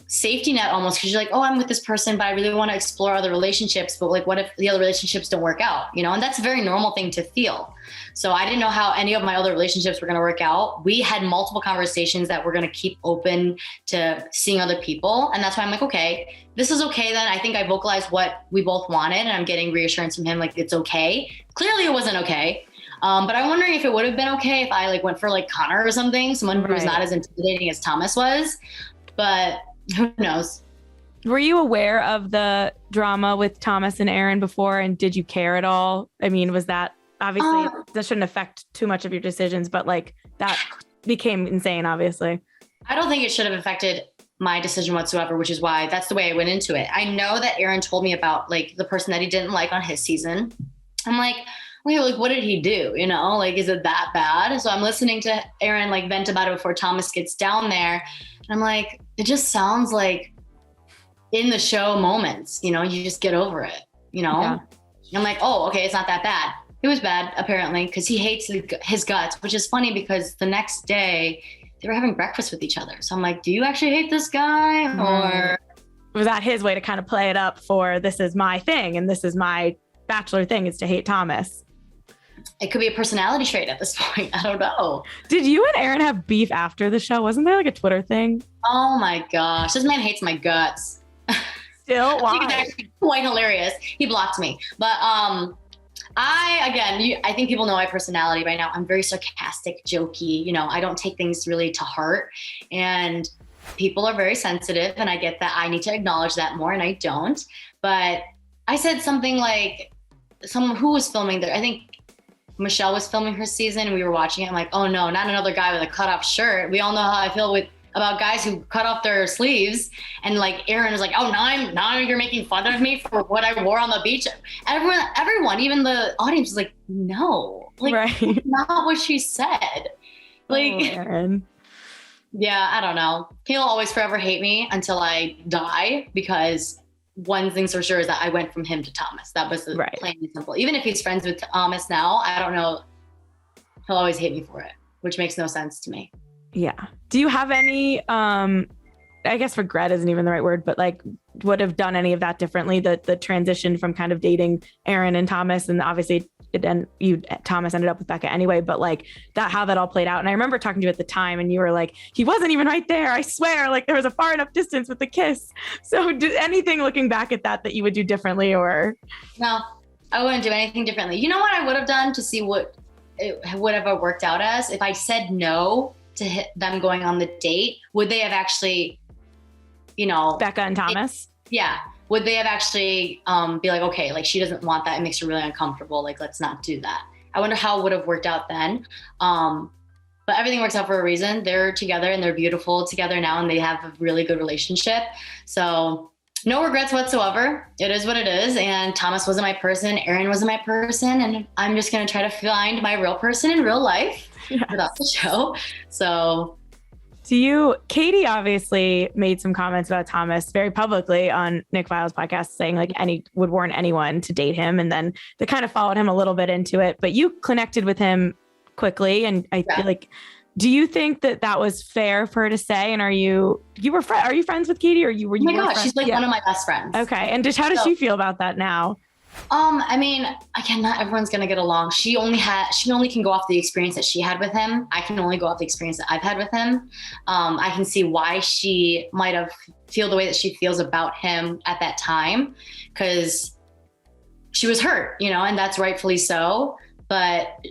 safety net almost, because you're like, oh, I'm with this person, but I really want to explore other relationships. But like, what if the other relationships don't work out? And that's a very normal thing to feel. So I didn't know how any of my other relationships were going to work out. We had multiple conversations that we're going to keep open to seeing other people. And that's why I'm like, okay, this is okay then. I think I vocalized what we both wanted, and I'm getting reassurance from him, like it's okay. Clearly it wasn't okay. But I'm wondering if it would have been okay if I like went for like Connor or something, someone who was not as intimidating as Thomas was, but who knows? Were you aware of the drama with Thomas and Aaron before, and did you care at all? I mean, was that obviously that shouldn't affect too much of your decisions, but like that became insane, obviously. I don't think it should have affected my decision whatsoever, which is why that's the way I went into it. I know that Aaron told me about like the person that he didn't like on his season. I'm like, wait, like, what did he do? Like, is it that bad? So I'm listening to Aaron like vent about it before Thomas gets down there. And I'm like, it just sounds like in the show moments, you just get over it, Yeah. I'm like, oh, okay, it's not that bad. It was bad, apparently, because he hates his guts, which is funny because the next day they were having breakfast with each other. So I'm like, do you actually hate this guy? Or was that his way to kind of play it up for this is my thing and this is my Bachelor thing is to hate Thomas? It could be a personality trait at this point. I don't know. Did you and Aaron have beef after the show? Wasn't there like a Twitter thing? Oh my gosh. This man hates my guts. Still? Why? I think it's actually quite hilarious. He blocked me. But I think people know my personality by now. I'm very sarcastic, jokey. You know, I don't take things really to heart. And people are very sensitive. And I get that I need to acknowledge that more, and I don't. But I said something like, someone who was filming there, I think Michelle was filming her season and we were watching it. I'm like, oh no, not another guy with a cut off shirt. We all know how I feel about guys who cut off their sleeves. And like Aaron was like, oh, now you're making fun of me for what I wore on the beach. Everyone, even the audience was like, no, like right. Not what she said. Like, Aaron. Yeah, I don't know. He'll always forever hate me until I die, because one thing's for sure is that I went from him to Thomas. That was plain and simple. Even if he's friends with Thomas now, I don't know. He'll always hate me for it, which makes no sense to me. Yeah. Do you have any, I guess regret isn't even the right word, but like would have done any of that differently? The transition from kind of dating Aaron and Thomas, and obviously Thomas ended up with Becca anyway, but like how that all played out. And I remember talking to you at the time and you were like, he wasn't even right there. I swear, like there was a far enough distance with the kiss. So did anything looking back at that you would do differently, or? No, I wouldn't do anything differently. You know what I would have done to see what it would have worked out as? If I said no to them going on the date, would they have actually, Becca and Thomas? Yeah. Would they have actually be like, okay, like she doesn't want that. It makes her really uncomfortable. Like, let's not do that. I wonder how it would have worked out then. But everything works out for a reason. They're together and they're beautiful together now, and they have a really good relationship. So no regrets whatsoever. It is what it is. And Thomas wasn't my person. Aaron wasn't my person. And I'm just going to try to find my real person in real life without the show. So Katie obviously made some comments about Thomas very publicly on Nick Viall's podcast, saying like would warn anyone to date him. And then they kind of followed him a little bit into it, but you connected with him quickly. And I feel like, do you think that was fair for her to say? And are you friends with Katie, or were you? Oh my gosh, she's like one of my best friends. Okay. And how does she feel about that now? I mean, again, not everyone's going to get along. She only can go off the experience that she had with him. I can only go off the experience that I've had with him. I can see why she might have feel the way that she feels about him at that time, because she was hurt, and that's rightfully so. But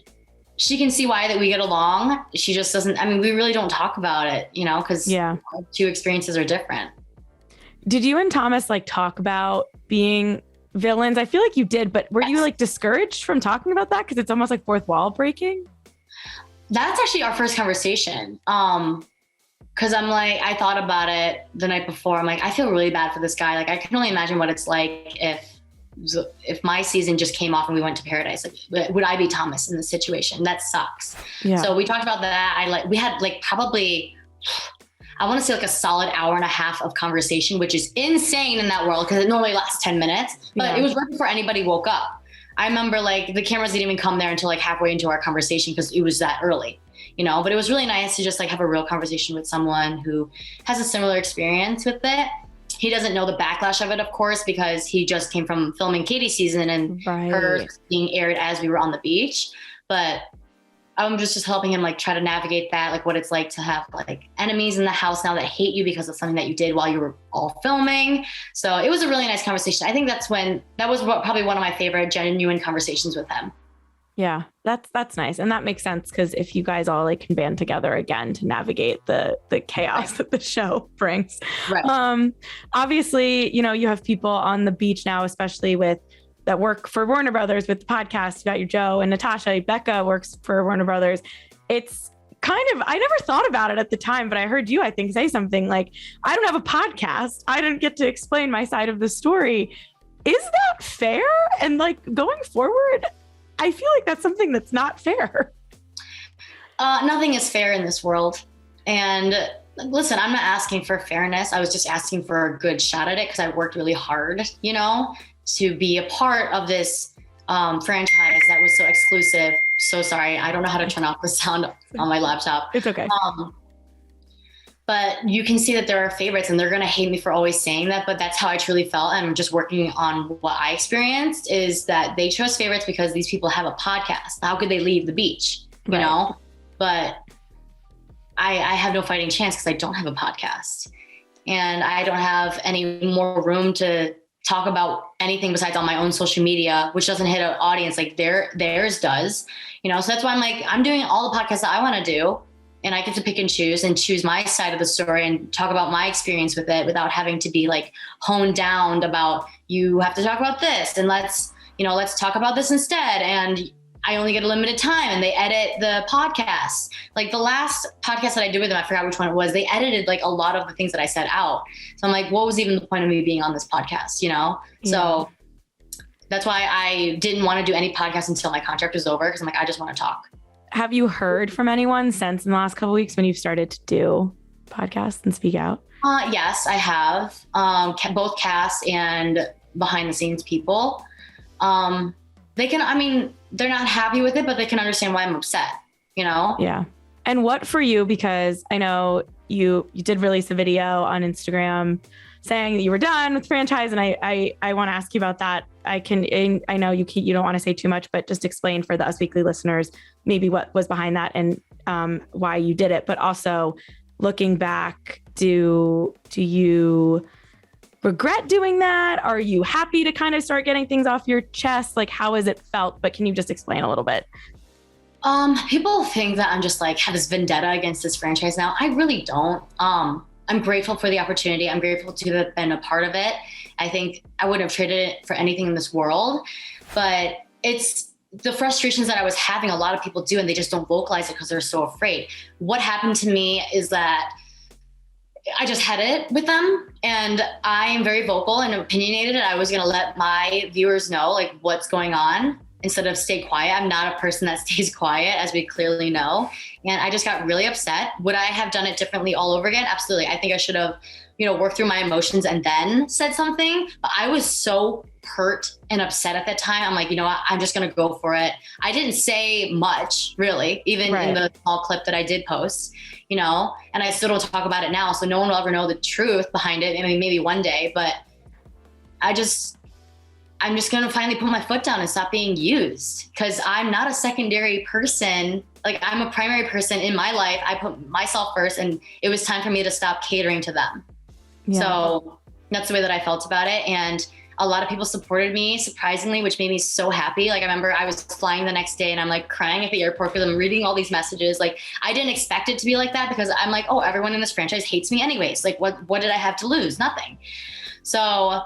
she can see why that we get along. She just doesn't, we really don't talk about it, because our two experiences are different. Did you and Thomas like talk about being villains? I feel like you did, but were you like discouraged from talking about that? Because it's almost like fourth wall breaking. That's actually our first conversation. Because I'm like, I thought about it the night before. I'm like, I feel really bad for this guy. Like, I can only imagine what it's like if my season just came off and we went to paradise. Like, would I be Thomas in this situation? That sucks. Yeah. So we talked about that. We had like probably, I want to say like a solid hour and a half of conversation, which is insane in that world because it normally lasts 10 minutes, but it was right before anybody woke up. I remember like the cameras didn't even come there until like halfway into our conversation because it was that early, but it was really nice to just like have a real conversation with someone who has a similar experience with it. He doesn't know the backlash of it, of course, because he just came from filming Katie's season and her being aired as we were on the beach. But I'm just helping him like try to navigate that, like what it's like to have like enemies in the house now that hate you because of something that you did while you were all filming. So it was a really nice conversation. I think that was probably one of my favorite genuine conversations with him. Yeah, that's nice. And that makes sense because if you guys all like can band together again to navigate the chaos that the show brings. Right. Obviously, you have people on the beach now, especially that work for Warner Brothers with the podcast. You got your Joe and Natasha. Becca works for Warner Brothers. It's kind of, I never thought about it at the time, but I heard you, I think, say something like, I don't have a podcast. I didn't get to explain my side of the story. Is that fair? And like going forward, I feel like that's something that's not fair. Nothing is fair in this world. And listen, I'm not asking for fairness. I was just asking for a good shot at it because I worked really hard, to be a part of this franchise that was so exclusive. So sorry, I don't know how to turn off the sound on my laptop. It's okay. But you can see that there are favorites and they're going to hate me for always saying that. But that's how I truly felt. And I'm just working on what I experienced is that they chose favorites because these people have a podcast. How could they leave the beach, you know? But I have no fighting chance because I don't have a podcast and I don't have any more room to talk about anything besides on my own social media, which doesn't hit an audience like theirs does, you know? So that's why I'm like, I'm doing all the podcasts that I want to do. And I get to pick and choose my side of the story and talk about my experience with it without having to be like honed down about you have to talk about this and let's talk about this instead. And I only get a limited time and they edit the podcast. Like the last podcast that I did with them, I forgot which one it was. They edited like a lot of the things that I said out. So I'm like, what was even the point of me being on this podcast, you know? Yeah. So that's why I didn't want to do any podcast until my contract was over. Cause I'm like, I just want to talk. Have you heard from anyone since in the last couple of weeks when you've started to do podcasts and speak out? Yes, I have. Both cast and behind the scenes people. They're not happy with it, but they can understand why I'm upset, you know? Yeah. And what for you, because I know you did release a video on Instagram saying that you were done with franchise. And I want to ask you about that. I know you don't want to say too much, but just explain for the Us Weekly listeners, maybe what was behind that and why you did it. But also looking back, do you regret doing that? Are you happy to kind of start getting things off your chest? Like, how has it felt? But can you just explain a little bit? People think that I'm just like have this vendetta against this franchise now. I really don't. I'm grateful for the opportunity. I'm grateful to have been a part of it. I think I wouldn't have traded it for anything in this world, but it's the frustrations that I was having. A lot of people do, and they just don't vocalize it because they're so afraid. What happened to me is that I just had it with them, and I am very vocal and opinionated. I was going to let my viewers know like what's going on instead of stay quiet. I'm not a person that stays quiet, as we clearly know. And I just got really upset. Would I have done it differently all over again? Absolutely. I think I should have, worked through my emotions and then said something. But I was so hurt and upset at that time. I'm like, you know what? I'm just going to go for it. I didn't say much, really, even in the small clip that I did post, and I still don't talk about it now. So no one will ever know the truth behind it. I mean, maybe one day, but I'm just going to finally put my foot down and stop being used, because I'm not a secondary person. Like, I'm a primary person in my life. I put myself first, and it was time for me to stop catering to them. Yeah. So that's the way that I felt about it. And a lot of people supported me, surprisingly, which made me so happy. Like, I remember I was flying the next day and I'm like crying at the airport because I'm reading all these messages. Like, I didn't expect it to be like that, because I'm like, oh, everyone in this franchise hates me anyways. Like, what did I have to lose? Nothing. So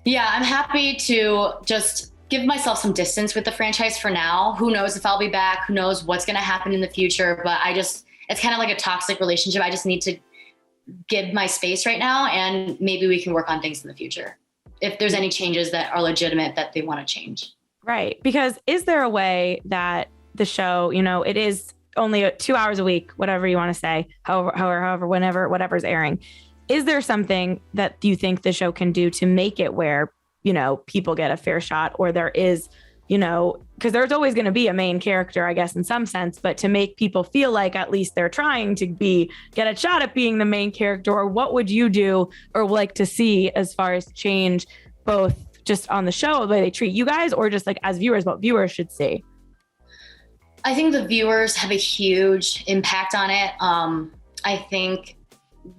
yeah, I'm happy to just give myself some distance with the franchise for now. Who knows if I'll be back? Who knows what's going to happen in the future? But it's kind of like a toxic relationship. I just need to give my space right now, and maybe we can work on things in the future if there's any changes that are legitimate that they want to change. Right. Because is there a way that the show, it is only 2 hours a week, whatever you want to say, however, whenever, whatever's airing. Is there something that you think the show can do to make it where, people get a fair shot, or there is, because there's always going to be a main character, I guess, in some sense, but to make people feel like at least they're trying to get a shot at being the main character? Or what would you do or like to see as far as change, both just on the show, the way they treat you guys, or just like as viewers, what viewers should see? I think the viewers have a huge impact on it. I think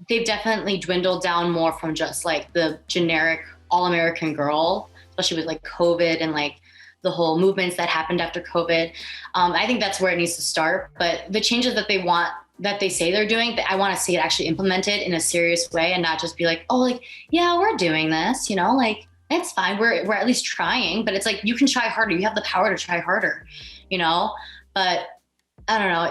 they've definitely dwindled down more from just like the generic all-American girl, especially with like COVID and like the whole movements that happened after COVID. I think that's where it needs to start. But the changes that they want, that they say they're doing, I want to see it actually implemented in a serious way, and not just be like, oh, like, yeah, we're doing this, like, it's fine. We're at least trying, but it's like, you can try harder. You have the power to try harder, but I don't know.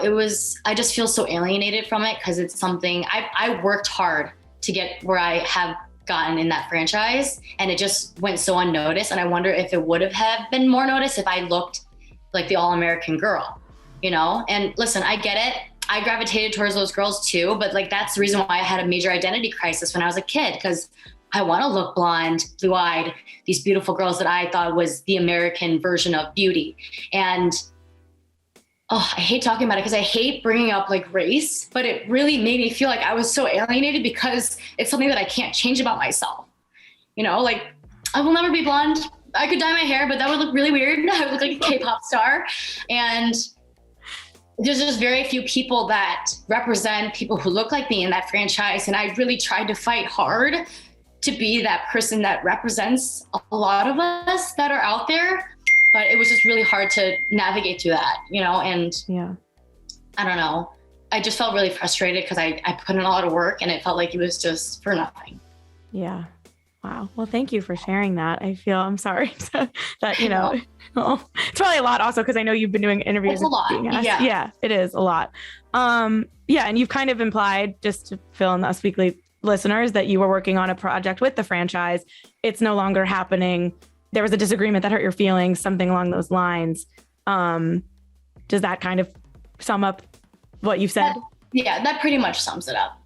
I just feel so alienated from it, because it's something I worked hard to get where I have gotten in that franchise, and it just went so unnoticed. And I wonder if it would have been more noticed if I looked like the all-American girl, and listen, I get it. I gravitated towards those girls too, but like, that's the reason why I had a major identity crisis when I was a kid, because I want to look blonde, blue-eyed, these beautiful girls that I thought was the American version of beauty. And oh, I hate talking about it because I hate bringing up like race, but it really made me feel like I was so alienated because it's something that I can't change about myself. You know, like I will never be blonde. I could dye my hair, but that would look really weird. I would look like a K-pop star. And there's just very few people that represent people who look like me in that franchise. And I really tried to fight hard to be that person that represents a lot of us that are out there. But it was just really hard to navigate through that, you know? And yeah, I don't know. I just felt really frustrated because I put in a lot of work and it felt like it was just for nothing. Yeah. Wow. Well, thank you for sharing that. I'm sorry that, you know, it's probably a lot also because I know you've been doing interviews. It's a lot. Yeah, it is a lot. Yeah. And you've kind of implied, just to fill in the Us Weekly listeners, that you were working on a project with the franchise. It's no longer happening. There was a disagreement that hurt your feelings, something along those lines. Does that kind of sum up what you've said? That pretty much sums it up.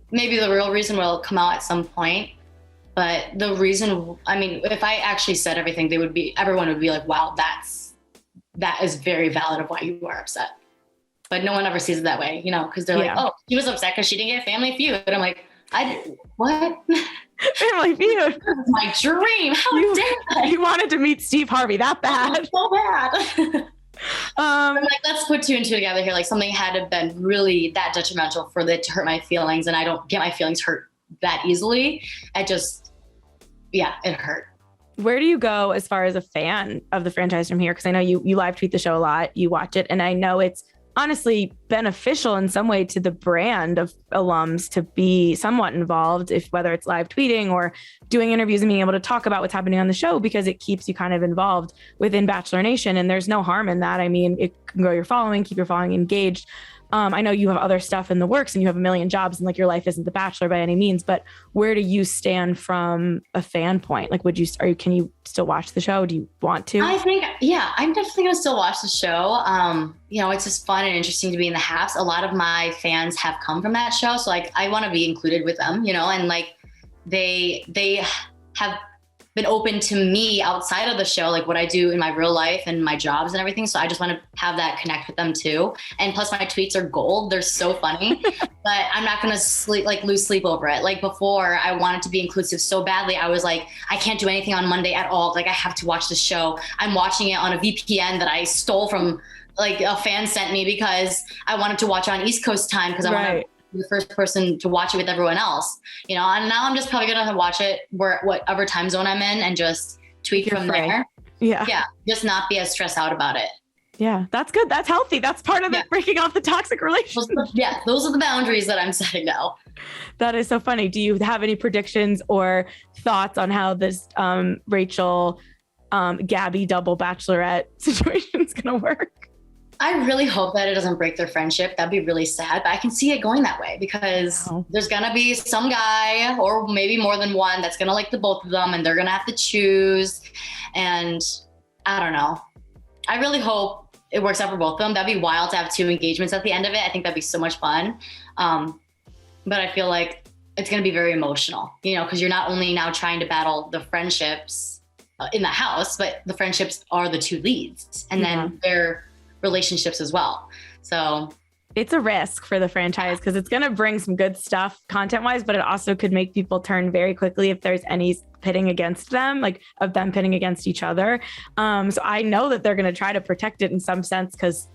Maybe the real reason will come out at some point, but the reason, I mean, if I actually said everything, everyone would be like, wow, that is very valid of why you are upset. But no one ever sees it that way, you know, because they're like, oh, she was upset because she didn't get Family Feud. And I'm like, what? Family Feud? That was my dream. How dare I? You wanted to meet Steve Harvey that bad. So bad. I'm like, let's put two and two together here. Like something had to have been really that detrimental for it to hurt my feelings. And I don't get my feelings hurt that easily. It hurt. Where do you go as far as a fan of the franchise from here? Because I know you live tweet the show a lot, you watch it, and I know it's honestly beneficial in some way to the brand of alums to be somewhat involved, whether it's live tweeting or doing interviews and being able to talk about what's happening on the show, because it keeps you kind of involved within Bachelor Nation. And there's no harm in that. I mean, it can grow your following, keep your following engaged. I know you have other stuff in the works and you have a million jobs and like your life isn't The Bachelor by any means, but where do you stand from a fan point? Like, can you still watch the show? Do you want to? I think, I'm definitely going to still watch the show. You know, it's just fun and interesting to be in the halves. A lot of my fans have come from that show. So like, I want to be included with them, you know, and like they have been open to me outside of the show, like what I do in my real life and my jobs and everything. So I just want to have that connect with them too. And plus my tweets are gold. They're so funny, but I'm not going to lose sleep over it. Like before I wanted to be inclusive so badly. I was like, I can't do anything on Monday at all. Like I have to watch the show. I'm watching it on a VPN that I stole from like a fan sent me because I wanted to watch on East Coast time because I want to the first person to watch it with everyone else, you know, and now I'm just probably going to watch it whatever time zone I'm in and just tweak from there. Yeah. Just not be as stressed out about it. Yeah. That's good. That's healthy. That's part of it, breaking off the toxic relationship. Those are the boundaries that I'm setting now. That is so funny. Do you have any predictions or thoughts on how this Rachel, Gabby double Bachelorette situation is going to work? I really hope that it doesn't break their friendship. That'd be really sad, but I can see it going that way because there's going to be some guy or maybe more than one that's going to like the both of them and they're going to have to choose. And I don't know. I really hope it works out for both of them. That'd be wild to have two engagements at the end of it. I think that'd be so much fun. But I feel like it's going to be very emotional, you know, because you're not only now trying to battle the friendships in the house, but the friendships are the two leads and then they're relationships as well. So it's a risk for the franchise because it's going to bring some good stuff content wise, but it also could make people turn very quickly if there's any pitting against them, like of them pitting against each other. So I know that they're going to try to protect it in some sense because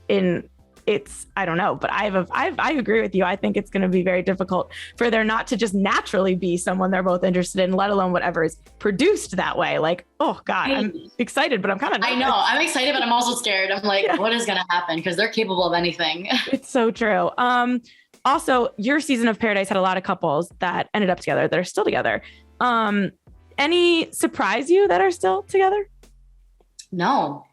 I don't know, but I agree with you. I think it's going to be very difficult for there not to just naturally be someone they're both interested in, let alone whatever is produced that way. Like, oh God, I'm excited, but I'm kind of nervous. I know I'm excited, but I'm also scared. I'm like, what is going to happen? Because they're capable of anything. It's so true. Also, your season of Paradise had a lot of couples that ended up together that are still together. Any surprise you that are still together? No,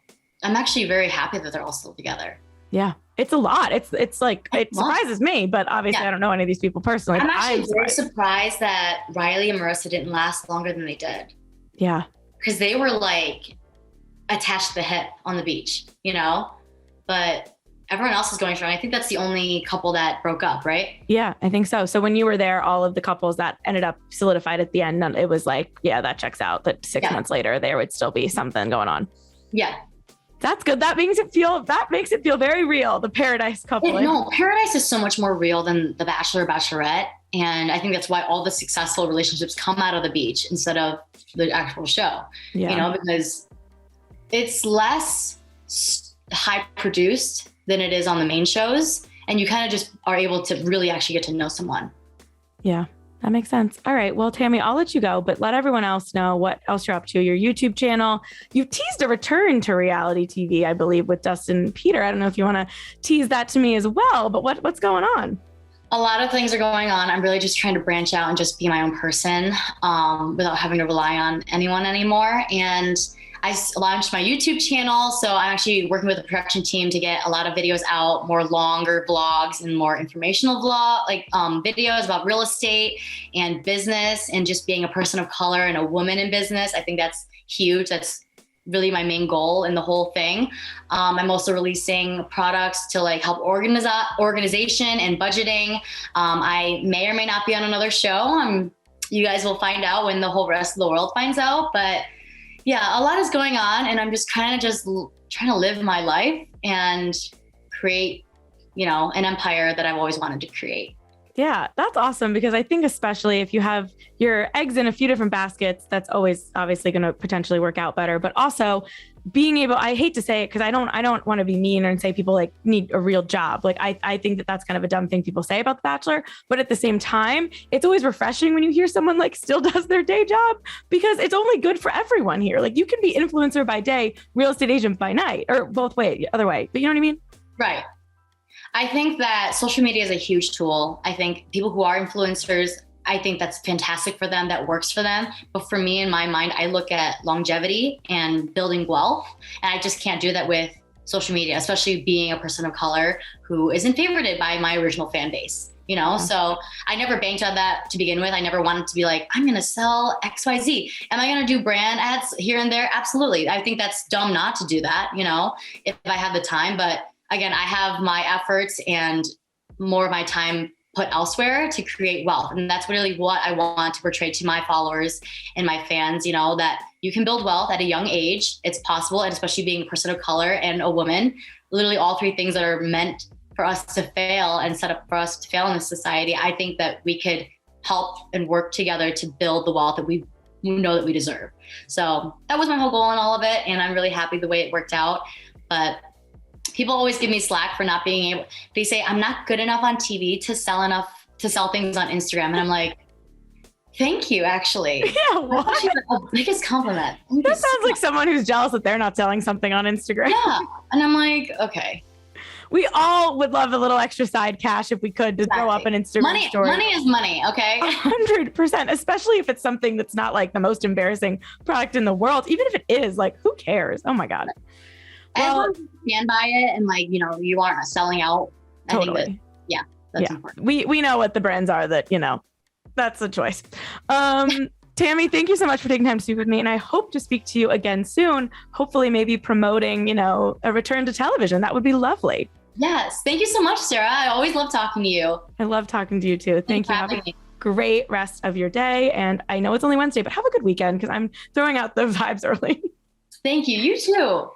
I'm actually very happy that they're all still together. Yeah. It's a lot. It's like, it surprises me, but obviously I don't know any of these people personally. I'm actually very surprised that Riley and Marissa didn't last longer than they did. Yeah. Because they were like attached to the hip on the beach, you know, but everyone else is going strong. I think that's the only couple that broke up, right? Yeah, I think so. So when you were there, all of the couples that ended up solidified at the end, it was like, yeah, that checks out that 6 months later, there would still be something going on. Yeah. That's good. That makes it feel very real. The Paradise couple. No, Paradise is so much more real than The Bachelor, Bachelorette. And I think that's why all the successful relationships come out of the beach instead of the actual show, because it's less high produced than it is on the main shows. And you kind of just are able to really actually get to know someone. Yeah. That makes sense. All right. Well, Tammy, I'll let you go, but let everyone else know what else you're up to. Your YouTube channel. You teased a return to reality TV, I believe, with Dustin and Peter. I don't know if you want to tease that to me as well, but what's going on? A lot of things are going on. I'm really just trying to branch out and just be my own person without having to rely on anyone anymore. And I launched my YouTube channel. So I'm actually working with the production team to get a lot of videos out, more longer vlogs and more informational videos about real estate and business and just being a person of color and a woman in business. I think that's huge. That's really my main goal in the whole thing. I'm also releasing products to help organization and budgeting. I may or may not be on another show. You guys will find out when the whole rest of the world finds out, but yeah, a lot is going on, and I'm just kind of trying to live my life and create, an empire that I've always wanted to create. Yeah, that's awesome, because I think especially if you have your eggs in a few different baskets, that's always obviously going to potentially work out better. But also being able, I hate to say it because I don't want to be mean and say people need a real job. I think that that's kind of a dumb thing people say about The Bachelor. But at the same time, it's always refreshing when you hear someone still does their day job, because it's only good for everyone here. You can be influencer by day, real estate agent by night, or both way, other way. But you know what I mean? Right. I think that social media is a huge tool. I think people who are influencers, I think that's fantastic for them. That works for them. But for me, in my mind, I look at longevity and building wealth. And I just can't do that with social media, especially being a person of color who isn't favorited by my original fan base. So I never banked on that to begin with. I never wanted to be I'm going to sell XYZ. Am I going to do brand ads here and there? Absolutely. I think that's dumb not to do that, if I have the time. But again, I have my efforts and more of my time put elsewhere to create wealth. And that's really what I want to portray to my followers and my fans, that you can build wealth at a young age. It's possible. And especially being a person of color and a woman, literally all three things that are meant for us to fail and set up for us to fail in this society. I think that we could help and work together to build the wealth that we know that we deserve. So that was my whole goal in all of it. And I'm really happy the way it worked out. But people always give me slack for not being able, they say I'm not good enough on TV to sell things on Instagram. And I'm like, thank you, actually. Yeah, what? That's the biggest compliment. That sounds like someone who's jealous that they're not selling something on Instagram. Yeah. And I'm like, okay. We all would love a little extra side cash if we could to throw up an Instagram story. Money is money, okay? 100%, especially if it's something that's not the most embarrassing product in the world. Even if it is, who cares? Oh my God. Well, as long as you stand by it and you aren't selling out. Totally. I think that's important. We know what the brands are that, that's the choice. Tammy, thank you so much for taking time to speak with me. And I hope to speak to you again soon. Hopefully maybe promoting, a return to television. That would be lovely. Yes. Thank you so much, Sarah. I always love talking to you. I love talking to you too. Thank you. Have a great rest of your day. And I know it's only Wednesday, but have a good weekend because I'm throwing out the vibes early. Thank you. You too.